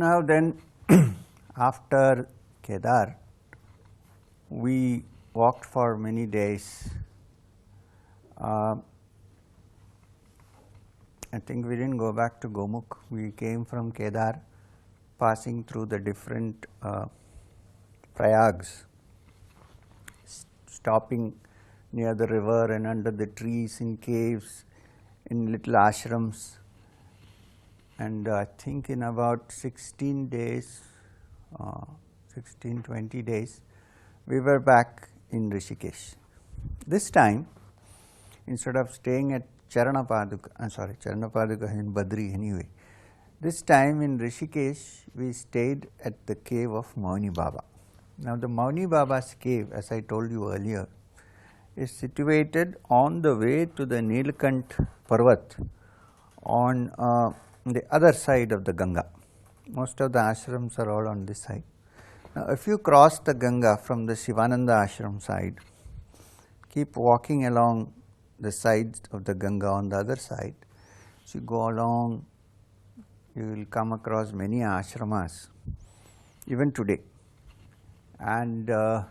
now then after Kedar, we walked for many days. I think we didn't go back to Gomukh. We came from Kedar, passing through the different prayags, stopping near the river and under the trees, in caves, in little ashrams. And I think in about 16 days, 20 days, we were back in Rishikesh. This time, instead of staying at Charanapaduka in Badri anyway, this time in Rishikesh, we stayed at the cave of Mauni Baba. Now, the Mauni Baba's cave, as I told you earlier, is situated on the way to the Nilkant Parvat on the other side of the Ganga. Most of the ashrams are all on this side. Now, if you cross the Ganga from the Shivananda ashram side, keep walking along the sides of the Ganga on the other side, as you go along, you will come across many ashramas, even today. And I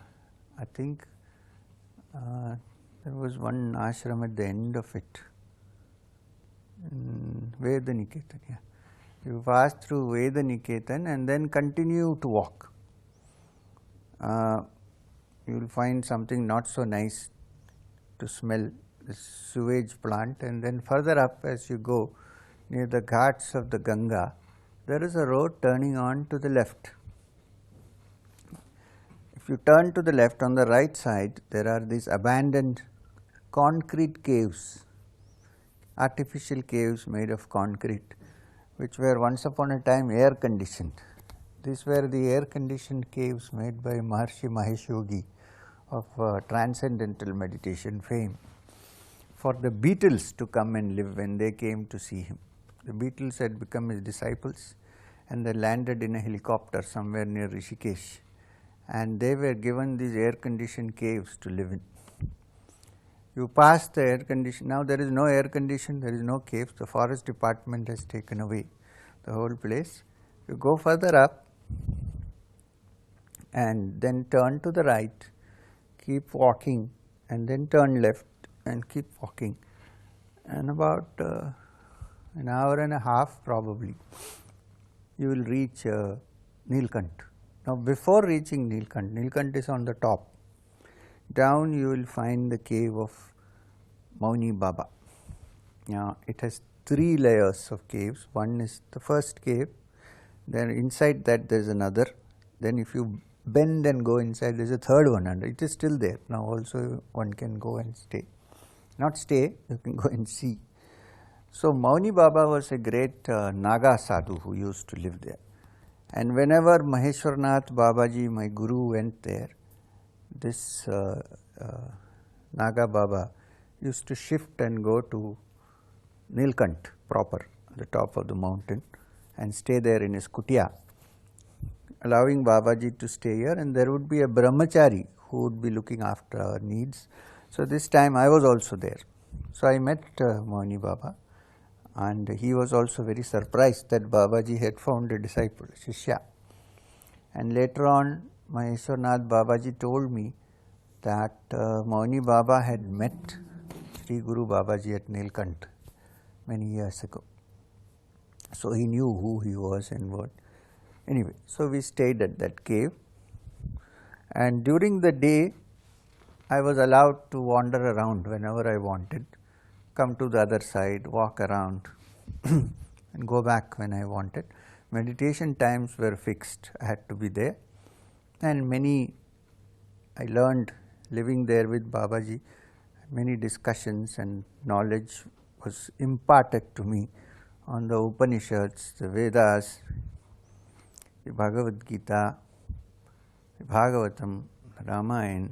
think there was one ashram at the end of it, Vedaniketan. Yeah. You pass through Vedaniketan and then continue to walk. You will find something not so nice to smell, the sewage plant, and then further up as you go near the ghats of the Ganga, there is a road turning on to the left. If you turn to the left, on the right side, there are these abandoned concrete caves, artificial caves made of concrete, which were once upon a time air conditioned. These were the air conditioned caves made by Maharshi Mahesh Yogi of transcendental meditation fame, for the Beatles to come and live when they came to see him. The Beatles had become his disciples and they landed in a helicopter somewhere near Rishikesh, and they were given these air conditioned caves to live in. You pass the air condition, now there is no air condition, there is no caves, the forest department has taken away the whole place. You go further up and then turn to the right, keep walking and then turn left and keep walking, and about an hour and a half probably you will reach Nilkant. Now, before reaching Nilkant, Nilkant is on the top, down you will find the cave of Mauni Baba. Now, it has 3 layers of caves. One is the first cave, then inside that there is another, then if you bend and go inside there is a third one, and it is still there. Now, also one can go and stay, not stay, you can go and see. So, Mauni Baba was a great Naga sadhu who used to live there, and whenever Maheshwarnath Babaji, my guru, went there, this Naga Baba used to shift and go to Nilkant proper, the top of the mountain, and stay there in his kutia, allowing Babaji to stay here, and there would be a brahmachari who would be looking after our needs. So, this time I was also there. So, I met Mauni Baba, and he was also very surprised that Babaji had found a disciple, Shishya. And later on, Maheshwarnath Babaji told me that Mauni Baba had met Sri Guru Babaji at Nilkant many years ago. So, he knew who he was and what. Anyway, so we stayed at that cave, and during the day I was allowed to wander around whenever I wanted, come to the other side, walk around and go back when I wanted. Meditation times were fixed, I had to be there, and many I learned living there with Babaji. Many discussions and knowledge was imparted to me on the Upanishads, the Vedas, the Bhagavad Gita, the Bhagavatam, Ramayana,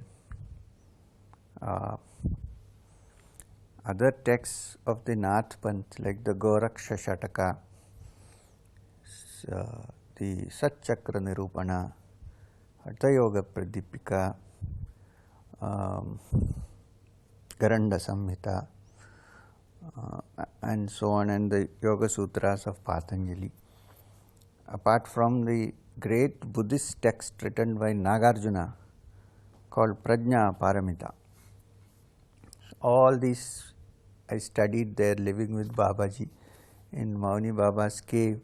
other texts of the Nath Panth like the Goraksha Shataka, the Satchakra Nirupana, Hatha Yoga Pradipika, Garanda Samhita, and so on, and the Yoga Sutras of Patanjali. apart from the great Buddhist text written by Nagarjuna called Prajna Paramita. All these I studied there, living with Babaji in Mauni Baba's cave,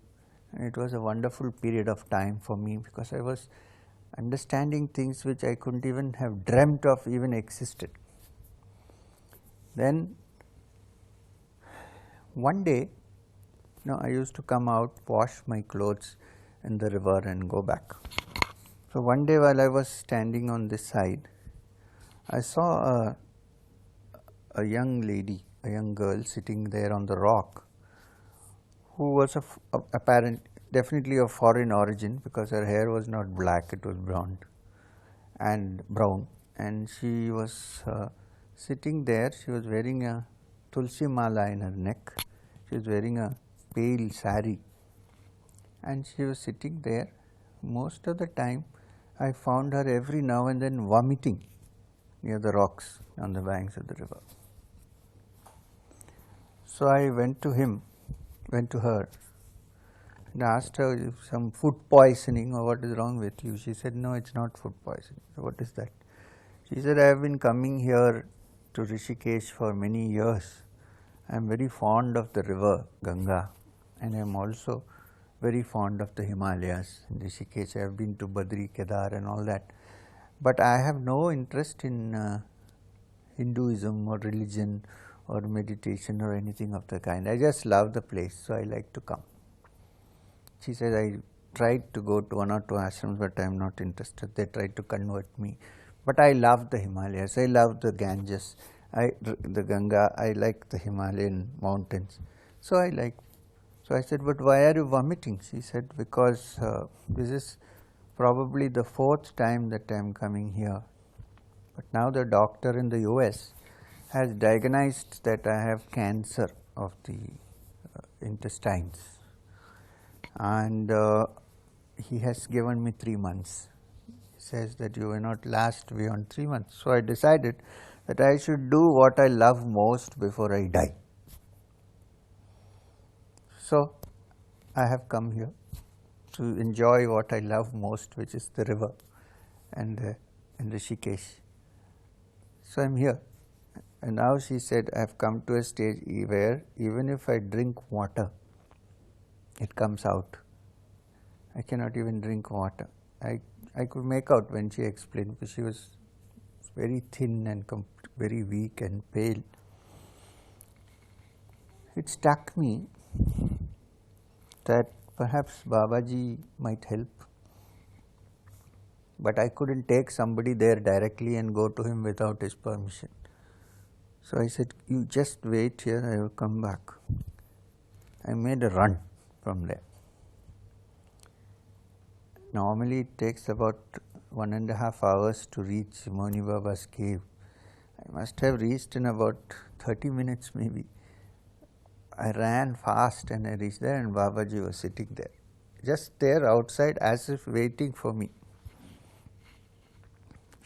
and it was a wonderful period of time for me because I was understanding things which I couldn't even have dreamt of even existed. Then one day, I used to come out, wash my clothes in the river and go back. So one day while I was standing on this side, I saw a young lady, a young girl sitting there on the rock, who was definitely of foreign origin because her hair was not black, it was brown, and she was sitting there. She was wearing a tulsi mala in her neck. She was wearing a pale sari, and she was sitting there. Most of the time I found her every now and then vomiting near the rocks on the banks of the river. So I went to her and asked her if some food poisoning or what is wrong with you. She said, no, it's not food poisoning. So what is that? She said, I have been coming here to Rishikesh for many years. I am very fond of the river Ganga, and I am also very fond of the Himalayas. In Rishikesh I have been to Badri, Kedar and all that. But I have no interest in Hinduism or religion or meditation or anything of the kind. I just love the place, so I like to come. She said, I tried to go to one or two ashrams, but I am not interested. They tried to convert me. But I love the Himalayas, I love the Ganges, the Ganga, I like the Himalayan mountains. So I said, but why are you vomiting? She said, because this is probably the 4th time that I am coming here. But now the doctor in the US has diagnosed that I have cancer of the intestines, and he has given me 3 months. He says that you will not last beyond 3 months. So I decided that I should do what I love most before I die. So I have come here to enjoy what I love most, which is the river and Rishikesh. So I am here. And now she said, I have come to a stage where even if I drink water, it comes out. I cannot even drink water. I could make out when she explained, because she was very thin and very weak and pale. It struck me that perhaps Babaji might help, but I couldn't take somebody there directly and go to him without his permission. So I said, you just wait here, I will come back. I made a run from there. Normally it takes about 1.5 hours to reach Mauni Baba's cave. I must have reached in about 30 minutes maybe. I ran fast and I reached there, and Babaji was sitting there, just there outside as if waiting for me.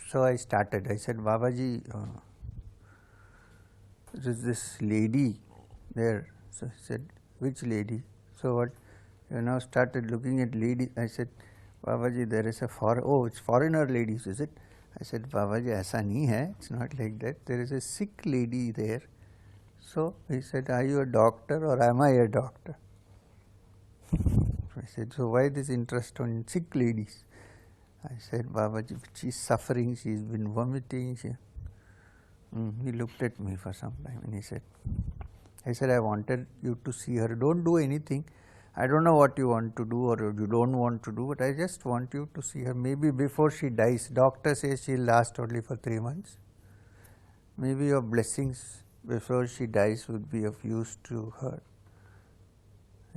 So I started. I said, Babaji, there's this lady there. So he said, which lady? So what? You now started looking at lady. I said, Babaji, there is a it's foreigner ladies, is it? I said, Babaji, aisa nahi hai. It's not like that. There is a sick lady there. So he said, are you a doctor or am I a doctor? I said, so why this interest on sick ladies? I said, Babaji, she is suffering, she has been vomiting. He looked at me for some time and he said, I said, I wanted you to see her. Don't do anything. I don't know what you want to do or you don't want to do, but I just want you to see her. Maybe before she dies. Doctor says she will last only for 3 months. Maybe your blessings before she dies would be of use to her.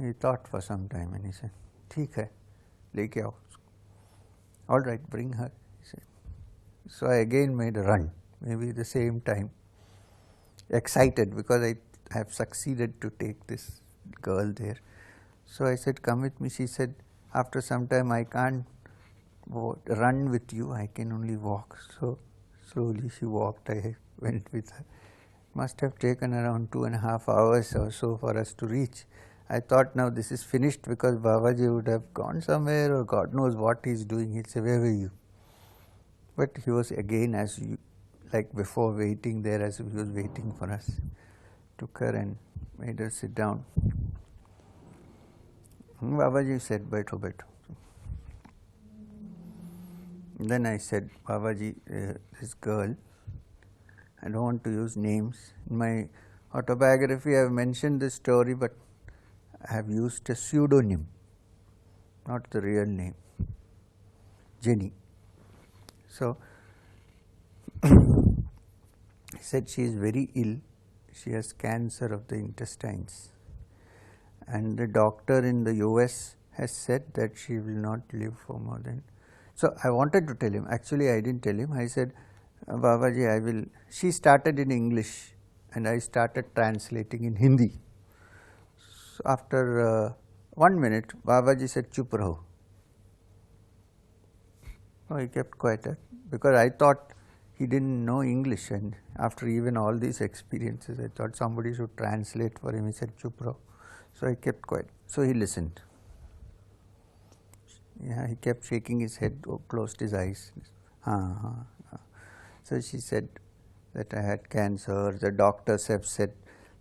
He thought for some time and he said, ठीक है, लेके आओ. All right, bring her, he said. So I again made a run, maybe the same time, excited because I have succeeded to take this girl there. So I said, come with me. She said, after some time, I can't run with you, I can only walk. So slowly she walked, I went with her. Must have taken around 2.5 hours or so for us to reach. I thought now this is finished because Babaji would have gone somewhere or God knows what he is doing. He'll say, where were you? But he was again as you, like before, waiting there as if he was waiting for us. Took her and made her sit down. Babaji said, baitho, baitho. Then I said, Babaji, this girl, I don't want to use names. In my autobiography, I have mentioned this story, but I have used a pseudonym, not the real name, Jenny. So, he said she is very ill. She has cancer of the intestines. And the doctor in the US has said that she will not live for more than. So, I wanted to tell him. Actually, I didn't tell him. I said, Babaji, I will. She started in English and I started translating in Hindi. So, after 1 minute, Babaji said, Chup raho. So, he kept quiet because I thought he didn't know English, and after even all these experiences, I thought somebody should translate for him. He said, Chup raho. So, I kept quiet. So, he listened. Yeah, he kept shaking his head, closed his eyes. So, she said that I had cancer. The doctors have said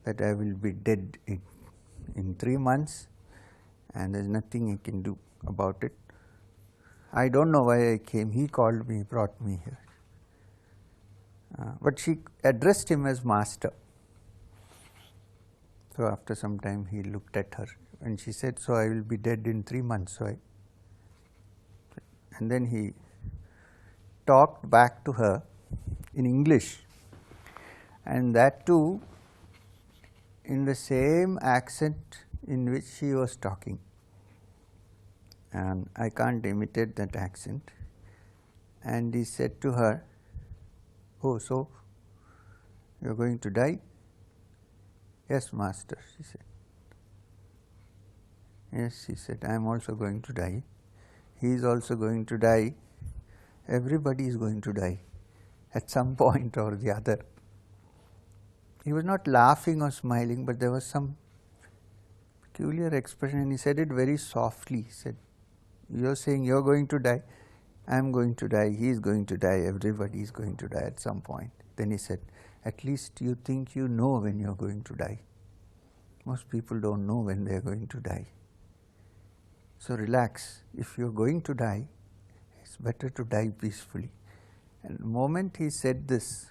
that I will be dead in 3 months, and there is nothing I can do about it. I don't know why I came. He called me, brought me here. But she addressed him as Master. So, after some time he looked at her and she said, so I will be dead in 3 months. So, and then he talked back to her in English, and that too in the same accent in which she was talking. And I can't imitate that accent. And he said to her, oh, so you are going to die? Yes, Master, she said. Yes, he said, I am also going to die. He is also going to die. Everybody is going to die at some point or the other. He was not laughing or smiling, but there was some peculiar expression, and he said it very softly. He said, you are saying you are going to die, I am going to die, he is going to die, everybody is going to die at some point. Then he said, at least you think you know when you are going to die. Most people don't know when they are going to die. So relax. If you are going to die, it's better to die peacefully. And the moment he said this,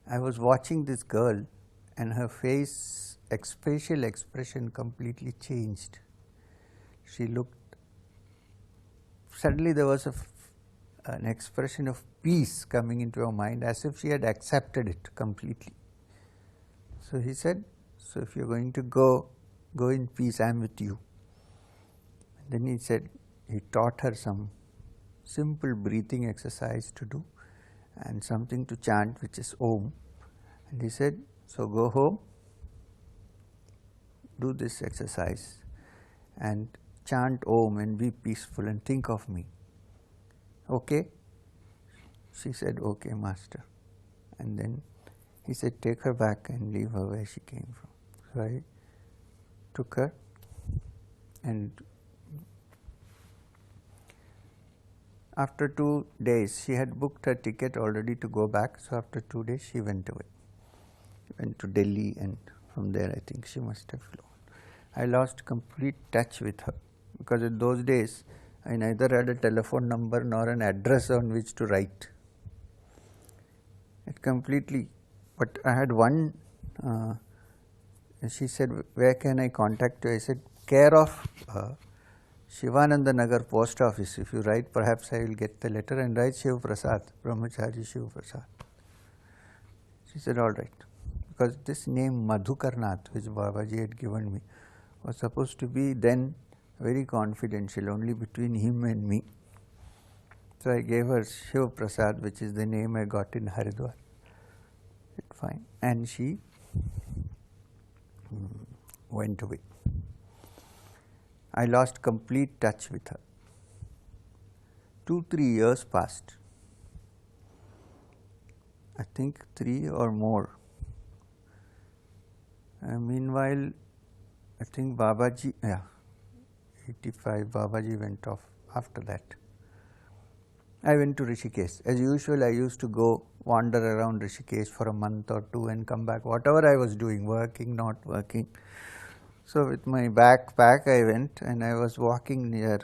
I was watching this girl and her face, facial expression completely changed. She looked, suddenly there was an expression of peace coming into her mind, as if she had accepted it completely. So he said, so if you are going to go in peace, I am with you. And then he said, he taught her some simple breathing exercise to do and something to chant, which is Om. And he said, so go home, do this exercise and chant Om and be peaceful and think of me. Okay? She said, okay, Master. And then he said, take her back and leave her where she came from. So I took her, and after 2 days, she had booked her ticket already to go back. So after 2 days, she went away. Went to Delhi, and from there I think she must have flown. I lost complete touch with her, because in those days I neither had a telephone number nor an address on which to write. It completely, but I had one, she said, where can I contact you? I said, care of Shivananda Nagar post office. If you write, perhaps I will get the letter, and write Shiv Prasad, Brahmachari Shiv Prasad. She said, all right. Because this name Madhukarnath, which Babaji had given me, was supposed to be then very confidential, only between him and me. So I gave her Shiv Prasad, which is the name I got in Haridwar. Fine. And she went away. I lost complete touch with her. 2-3 years passed. I think 3 or more. Meanwhile, I think Babaji, 85, Babaji went off after that. I went to Rishikesh. As usual, I used to go wander around Rishikesh for a month or two and come back, whatever I was doing, working, not working. So with my backpack I went, and I was walking near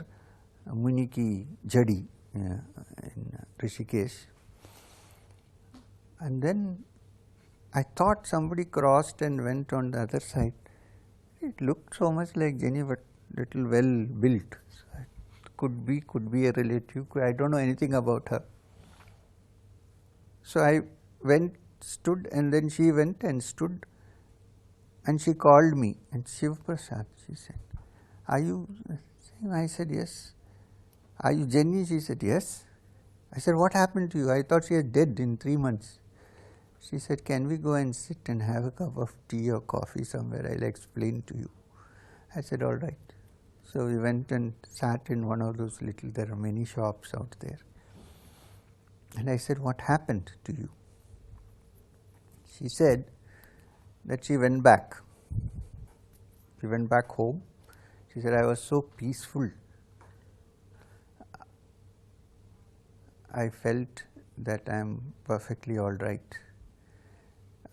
Muniki Jadi in Rishikesh. And then I thought somebody crossed and went on the other side. It looked so much like Jenny, but little well built. So could be a relative. I don't know anything about her. So I went, stood, and then she went and stood, and she called me, and Shiv Prasad, she said, "Are you?" I said, "Yes." "Are you Jenny?" She said, "Yes." I said, "What happened to you? I thought she was dead in 3 months. She said, "Can we go and sit and have a cup of tea or coffee somewhere? I'll explain to you." I said, "All right." So we went and sat in one of those little, there are many shops out there. And I said, "What happened to you?" She said that she went back. She went back home. She said, "I was so peaceful. I felt that I am perfectly all right.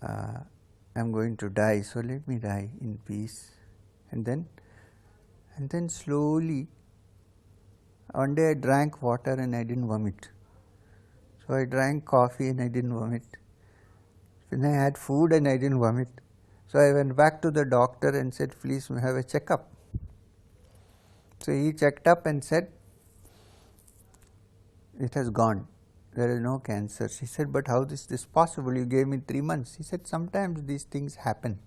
I am going to die, so let me die in peace." And then slowly, one day I drank water and I didn't vomit. So I drank coffee and I didn't vomit. Then I had food and I didn't vomit. So I went back to the doctor and said, "Please have a checkup." So he checked up and said, "It has gone. There is no cancer." She said, "But how is this possible? You gave me 3 months." He said, "Sometimes these things happen.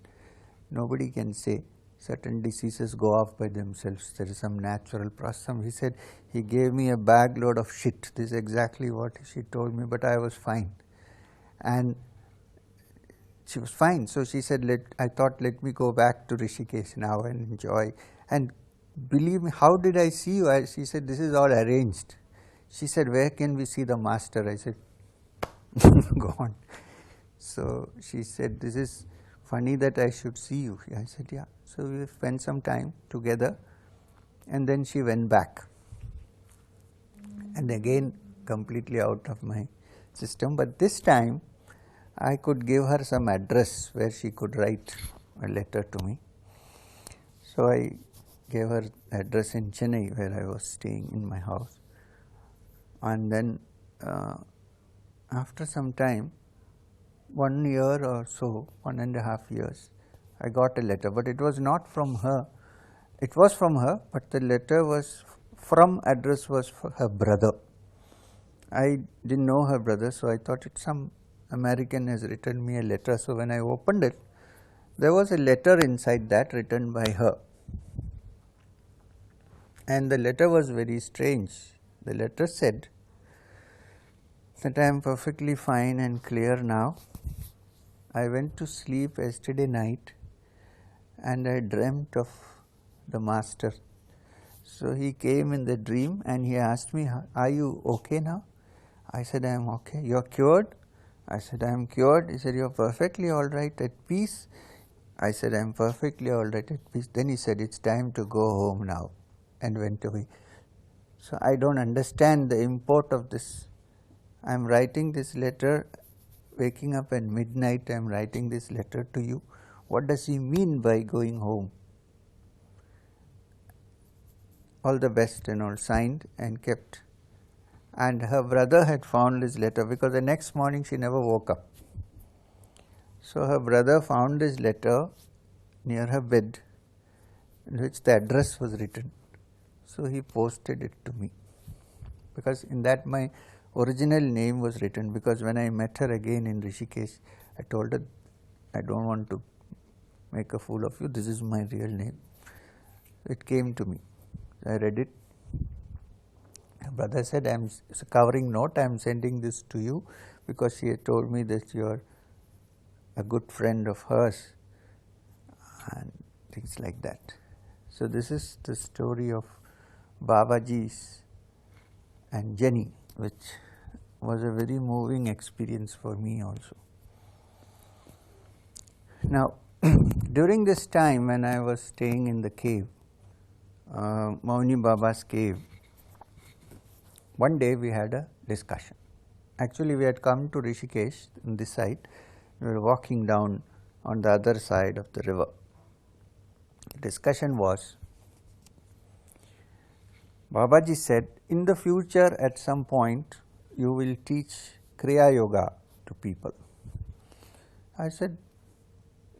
Nobody can say. Certain diseases go off by themselves. There is some natural process." He said, "He gave me a bag load of shit." This is exactly what she told me, but I was fine. And she was fine. So she said, I thought, let me go back to Rishikesh now and enjoy. And believe me, how did I see you? She said, "This is all arranged." She said, "Where can we see the master?" I said, "Gone." So she said, "This is funny that I should see you." I said, "Yeah." So we spent some time together, and then she went back. And again, completely out of my system. But this time, I could give her some address where she could write a letter to me. So I gave her address in Chennai, where I was staying in my house. And then after some time, 1 year or so, 1.5 years, I got a letter, but it was not from her. It was from her, but the letter was from, address was for her brother. I didn't know her brother, so I thought it's some American has written me a letter. So when I opened it, there was a letter inside that written by her. And the letter was very strange. The letter said that I am perfectly fine and clear now. I went to sleep yesterday night and I dreamt of the master. So he came in the dream and he asked me, "Are you okay now?" I said, "I am okay." "You are cured?" I said, "I am cured." He said, "You are perfectly all right, at peace?" I said, "I am perfectly all right, at peace." Then he said, "It's time to go home now," and went away. So I don't understand the import of this. I am writing this letter, waking up at midnight, I am writing this letter to you. What does he mean by going home? All the best and all, signed and kept. And her brother had found this letter, because the next morning she never woke up. So her brother found this letter near her bed, in which the address was written. So he posted it to me, because in that my original name was written. Because when I met her again in Rishikesh, I told her, "I don't want to make a fool of you, this is my real name." It came to me. I read it. Her brother said, "It's a covering note, I am sending this to you because she had told me that you are a good friend of hers," and things like that. So this is the story of Babaji's and Jenny, which was a very moving experience for me also. Now, during this time when I was staying in the cave, Mauni Baba's cave, one day we had a discussion. Actually, we had come to Rishikesh on this side. We were walking down on the other side of the river. The discussion was, Babaji said, in the future at some point you will teach Kriya Yoga to people. I said,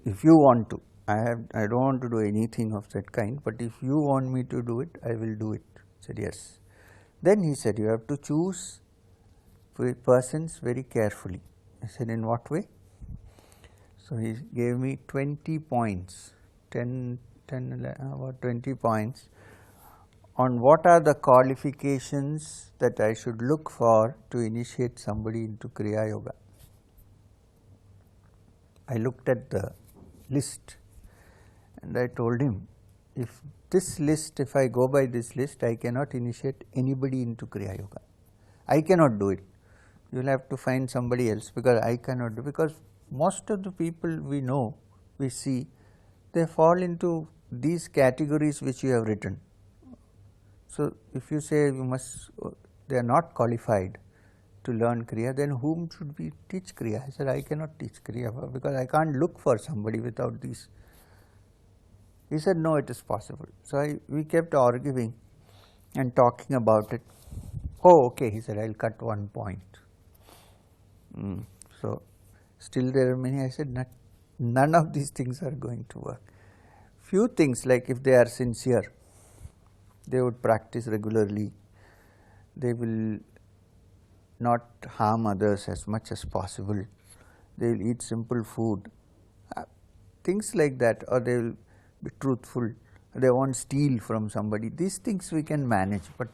if you want to, I don't want to do anything of that kind, but if you want me to do it, I will do it. I said, yes. Then he said, you have to choose persons very carefully. I said, in what way? So he gave me 20 points, 10, about 20 points on what are the qualifications that I should look for to initiate somebody into Kriya Yoga. I looked at the list and I told him, if I go by this list, I cannot initiate anybody into Kriya Yoga. I cannot do it. You will have to find somebody else, because I cannot do, because most of the people we know, we see, they fall into these categories which you have written. So if you say they are not qualified to learn Kriya, then whom should we teach Kriya? I said, I cannot teach Kriya because I can't look for somebody without these. He said, no, it is possible. So we kept arguing and talking about it. Oh, okay, he said, I'll cut 1 point. So still there are many. I said, none of these things are going to work. Few things, like if they are sincere, they would practice regularly, they will not harm others as much as possible, they will eat simple food, things like that, or they will be truthful, they won't steal from somebody. These things we can manage, but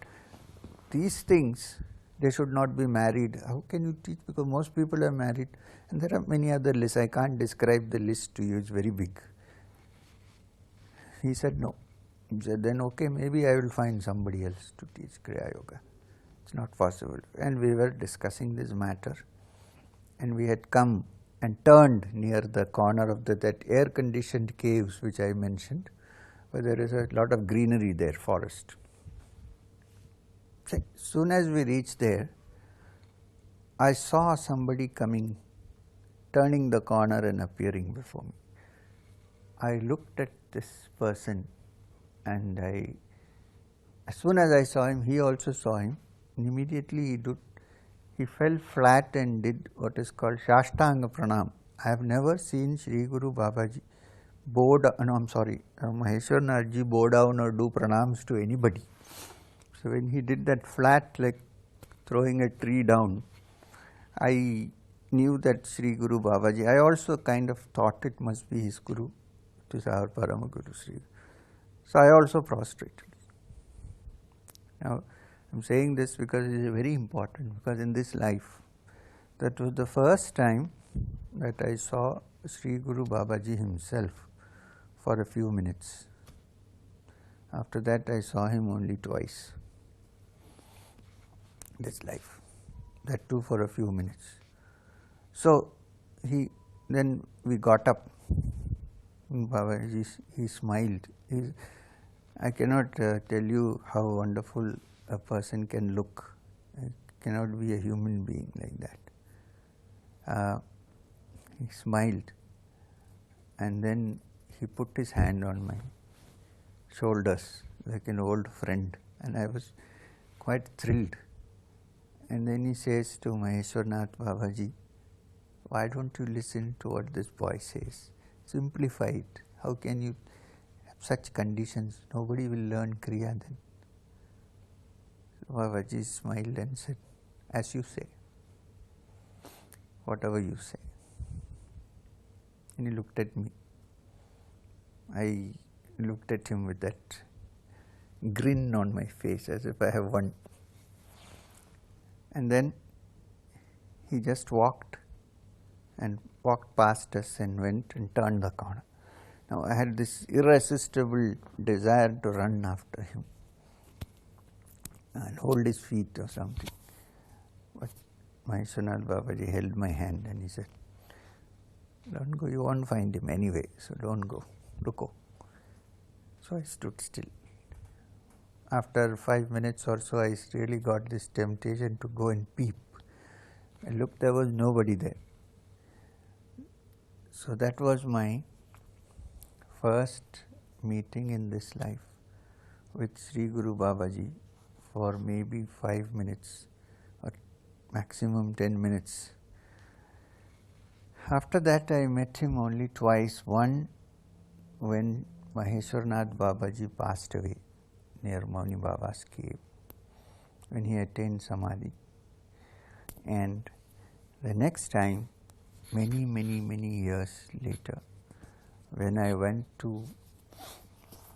these things, they should not be married. How can you teach? Because most people are married, and there are many other lists. I can't describe the list to you, it's very big. He said no. He said, then okay, maybe I will find somebody else to teach Kriya Yoga. It's not possible. And we were discussing this matter, and we had come and turned near the corner of that air-conditioned caves which I mentioned, where there is a lot of greenery there, forest. So, as soon as we reached there, I saw somebody coming, turning the corner and appearing before me. I looked at this person, and as soon as I saw him, he also saw him, and immediately he fell flat and did what is called Shashtanga Pranam. I have never seen Sri Guru Babaji Maheshwarnath ji bow down or do pranams to anybody. So when he did that flat, like throwing a tree down, I knew that Sri Guru Babaji, I also kind of thought it must be his Guru, it is our Parama Guru Sri. So I also prostrated. Now I am saying this because it is very important, because in this life, that was the first time that I saw Sri Guru Babaji himself for a few minutes. After that I saw him only twice. This life, that too for a few minutes. So then we got up. Babaji, he smiled. I cannot tell you how wonderful a person can look. It cannot be a human being like that. He smiled, and then he put his hand on my shoulders like an old friend, and I was quite thrilled. And then he says to Maheshwarnath Babaji, why don't you listen to what this boy says? Simplify it. How can you have such conditions? Nobody will learn Kriya then. So Babaji smiled and said, as you say, whatever you say. And he looked at me. I looked at him with that grin on my face as if I have won. And then he just walked past us and went and turned the corner. Now I had this irresistible desire to run after him and hold his feet or something. But Maheshwarnath Babaji held my hand and he said, Don't go, you won't find him anyway, so don't go, ruko. So I stood still. After 5 minutes or so, I really got this temptation to go and peep. I looked, there was nobody there. So that was my first meeting in this life with Sri Guru Babaji for maybe 5 minutes or maximum 10 minutes. After that, I met him only twice. One, when Maheshwarnath Babaji passed away near Mauni Baba's cave, when he attained Samadhi. And the next time, many years later, when I went to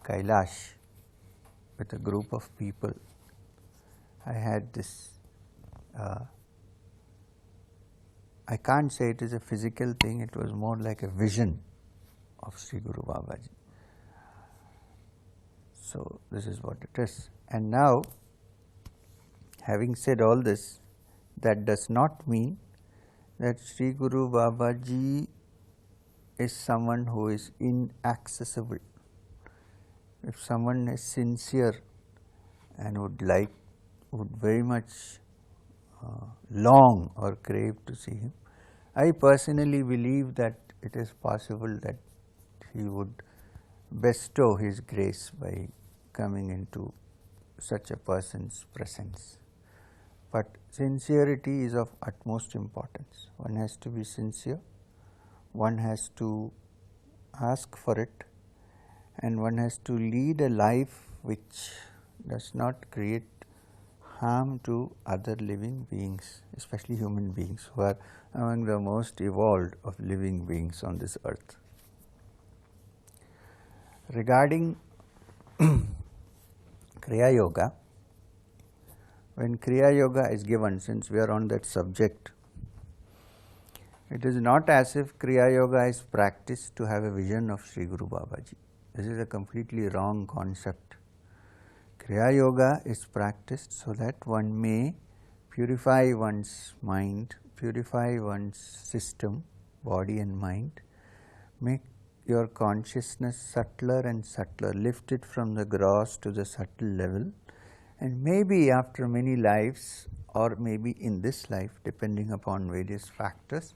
Kailash with a group of people, I had this, I can't say it is a physical thing, it was more like a vision of Sri Guru Babaji. So this is what it is. And now, having said all this, that does not mean that Sri Guru Babaji is someone who is inaccessible. If someone is sincere and would very much long or crave to see him, I personally believe that it is possible that he would bestow his grace by coming into such a person's presence. But sincerity is of utmost importance. One has to be sincere, one has to ask for it, and one has to lead a life which does not create harm to other living beings, especially human beings, who are among the most evolved of living beings on this earth. Regarding Kriya Yoga, when Kriya Yoga is given, since we are on that subject, it is not as if Kriya Yoga is practiced to have a vision of Sri Guru Babaji. This is a completely wrong concept. Kriya Yoga is practiced so that one may purify one's mind, purify one's system, body and mind, make your consciousness subtler and subtler, lift it from the gross to the subtle level, and maybe after many lives, or maybe in this life, depending upon various factors,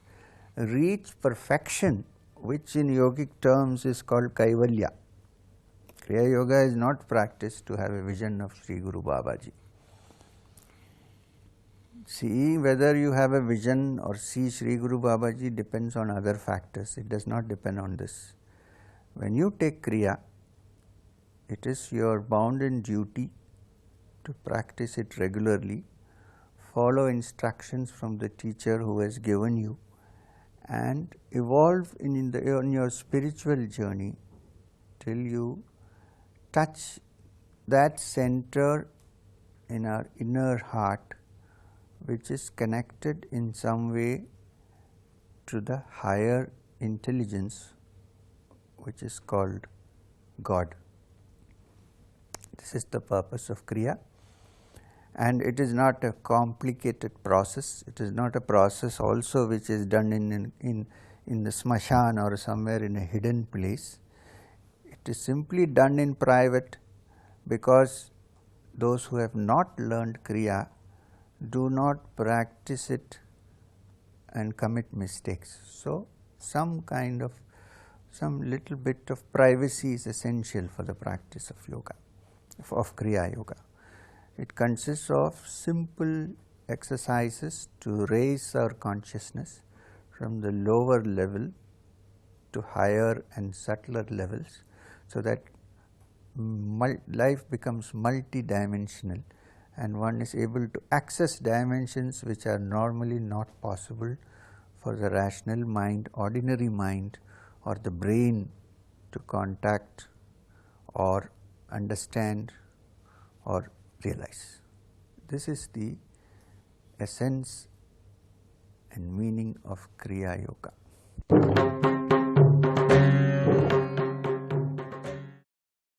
reach perfection, which in yogic terms is called Kaivalya. Kriya Yoga is not practiced to have a vision of Sri Guru Babaji. See whether you have a vision or see Sri Guru Babaji depends on other factors. It does not depend on this. When you take Kriya, it is your bounden duty to practice it regularly, follow instructions from the teacher who has given you, and evolve in your spiritual journey till you touch that center in our inner heart, which is connected in some way to the higher intelligence, which is called God. This is the purpose of Kriya, and it is not a complicated process. It is not a process also which is done in the smashan or somewhere in a hidden place. It is simply done in private, because those who have not learned Kriya do not practice it and commit mistakes. So some little bit of privacy is essential for the practice of yoga, of Kriya Yoga. It consists of simple exercises to raise our consciousness from the lower level to higher and subtler levels, so that life becomes multidimensional and one is able to access dimensions which are normally not possible for the rational mind, ordinary mind, or the brain to contact or understand or realize. This is the essence and meaning of Kriya Yoga.